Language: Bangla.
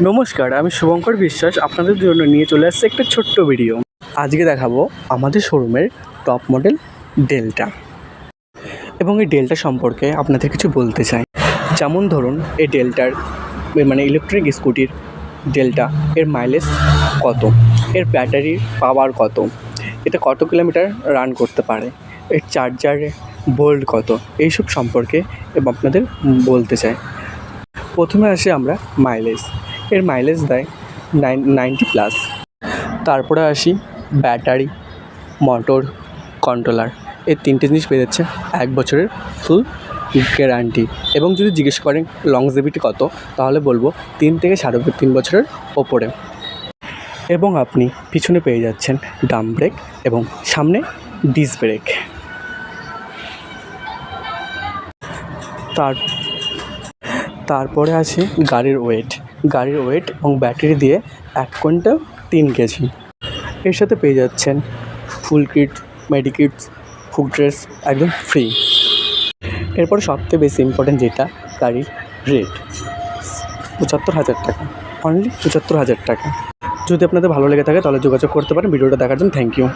নমস্কার, আমি শুভঙ্কর বিশ্বাস আপনাদের জন্য নিয়ে চলে আসছি একটা ছোট্ট ভিডিও। আজকে দেখাবো আমাদের শোরুমের টপ মডেল ডেল্টা এবং এই ডেল্টা সম্পর্কে আপনাদের কিছু বলতে চাই। যেমন ধরুন, এই ডেল্টার ইলেকট্রিক স্কুটির ডেল্টা এর মাইলেজ কত, এর ব্যাটারির পাওয়ার কত, এটা কত কিলোমিটার রান করতে পারে, এর চার্জারের ভোল্ট কত, এইসব সম্পর্কে এবং আপনাদের বলতে চাই। প্রথমে আসি আমরা মাইলেজ। এর মাইলেজ দেয় 90+। তারপরে আসি ব্যাটারি, মোটর, কন্ট্রোলার। এই তিনটে জিনিস পেয়ে যাচ্ছে 1 বছরের ফুল গ্যারান্টি। এবং যদি জিজ্ঞেস করেন লংজিভিটি কত, তাহলে বলবো 3 থেকে 3.5 বছরের ওপরে। এবং আপনি পিছনে পেয়ে যাচ্ছেন ডাম ব্রেক এবং সামনে ডিস্ক ব্রেক। তারপরে আছে গাড়ির ওয়েট এবং ব্যাটারি দিয়ে 1 কুইন্টাল 3 কেজি। এর সাথে পেয়ে যাচ্ছেন ফুল কিট, মেডিকিটস, ফুড ড্রেস একদম ফ্রি। এরপরে সবথেকে বেশি ইম্পর্ট্যান্ট যেটা, গাড়ির রেট 75,000 টাকা, অনলি 75,000 টাকা। যদি আপনাদের ভালো লেগে থাকে তাহলে যোগাযোগ করতে পারেন। ভিডিওটা দেখার জন্য থ্যাংক ইউ।